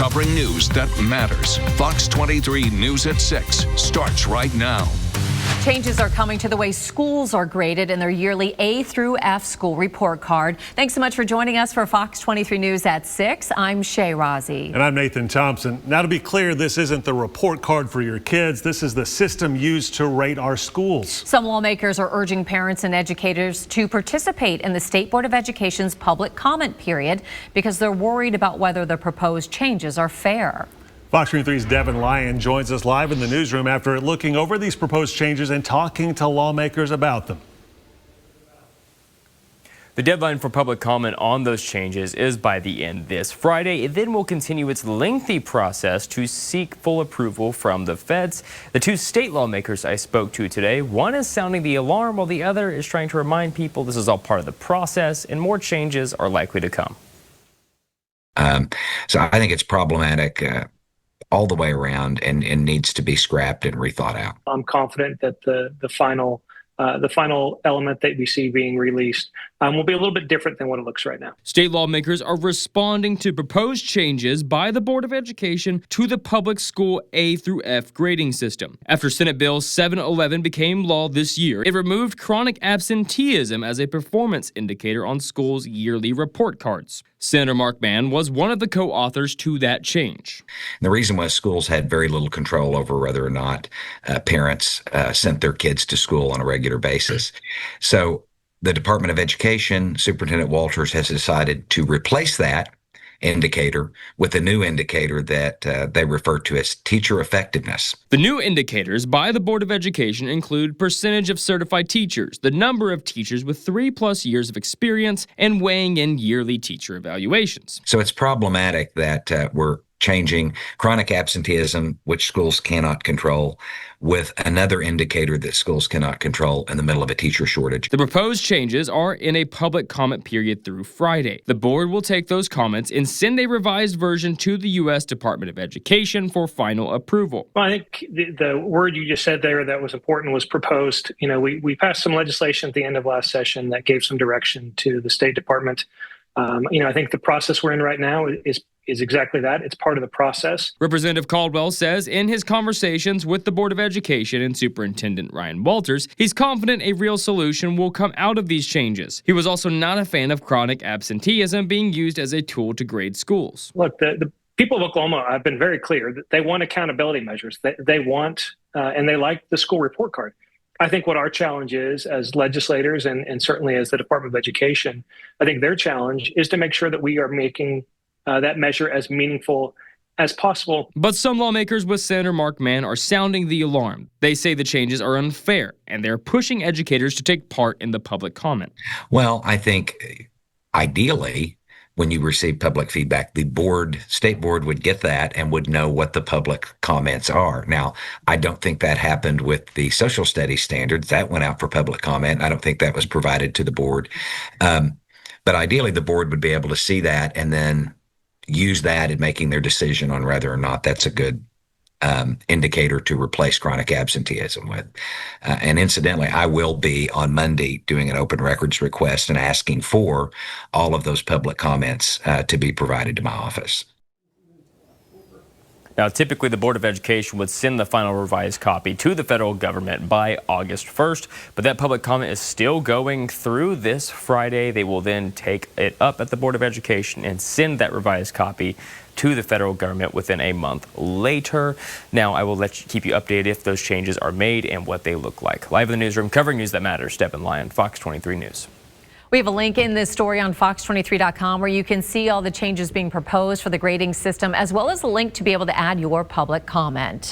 covering news that matters. Fox 23 News at 6 starts right now. Changes are coming to the way schools are graded in their yearly A through F school report card. Thanks so much for joining us for Fox 23 News at 6. I'm Shay Razi. And I'm Nathan Thompson. Now, to be clear, this isn't the report card for your kids. This is the system used to rate our schools. Some lawmakers are urging parents and educators to participate in the State Board of Education's public comment period because they're worried about whether the proposed changes are fair. Fox 23's Devin Lyon joins us live in the newsroom after looking over these proposed changes and talking to lawmakers about them. The deadline for public comment on those changes is by the end this Friday. It then will continue its lengthy process to seek full approval from the feds. The two state lawmakers I spoke to today, one is sounding the alarm while the other is trying to remind people this is all part of the process and more changes are likely to come. So I think it's problematic all the way around and needs to be scrapped and rethought out. I'm confident that the final element that we see being released will be a little bit different than what it looks right now. State lawmakers are responding to proposed changes by the Board of Education to the public school A through F grading system. After Senate Bill 711 became law this year, it removed chronic absenteeism as a performance indicator on schools' yearly report cards. Senator Mark Mann was one of the co-authors to that change. The reason was schools had very little control over whether or not parents sent their kids to school on a regular basis. So the Department of Education, Superintendent Walters, has decided to replace that indicator with a new indicator that they refer to as teacher effectiveness. The new indicators by the Board of Education include percentage of certified teachers, the number of teachers with 3+ years of experience, and weighing in yearly teacher evaluations. So it's problematic that we're changing chronic absenteeism, which schools cannot control, with another indicator that schools cannot control in the middle of a teacher shortage. The proposed changes are in a public comment period through Friday. The board will take those comments and send a revised version to the U.S. Department of Education for final approval. Well, I think the word you just said there that was important was proposed. You know, we passed some legislation at the end of last session that gave some direction to the State Department. I think the process we're in right now is exactly that. It's part of the process. Representative Caldwell says in his conversations with the Board of Education and Superintendent Ryan Walters, he's confident a real solution will come out of these changes. He was also not a fan of chronic absenteeism being used as a tool to grade schools. Look, the people of Oklahoma have been very clear that they want accountability measures. They want and they like the school report card. I think what our challenge is as legislators and certainly as the Department of Education, I think their challenge is to make sure that we are making that measure as meaningful as possible. But some lawmakers with Senator Mark Mann are sounding the alarm. They say the changes are unfair and they're pushing educators to take part in the public comment. Well, I think ideally, when you receive public feedback, the state board would get that and would know what the public comments are. Now, I don't think that happened with the social studies standards. That went out for public comment. I don't think that was provided to the board. But ideally, the board would be able to see that and then use that in making their decision on whether or not that's a good indicator to replace chronic absenteeism with. And incidentally, I will be on Monday doing an open records request and asking for all of those public comments to be provided to my office. Now, typically the Board of Education would send the final revised copy to the federal government by August 1st, but that public comment is still going through this Friday. They will then take it up at the Board of Education and send that revised copy to the federal government within a month later. Now, I will keep you updated if those changes are made and what they look like. Live in the newsroom, covering news that matters, Devin Lyon, Fox 23 News. We have a link in this story on fox23.com where you can see all the changes being proposed for the grading system, as well as a link to be able to add your public comment.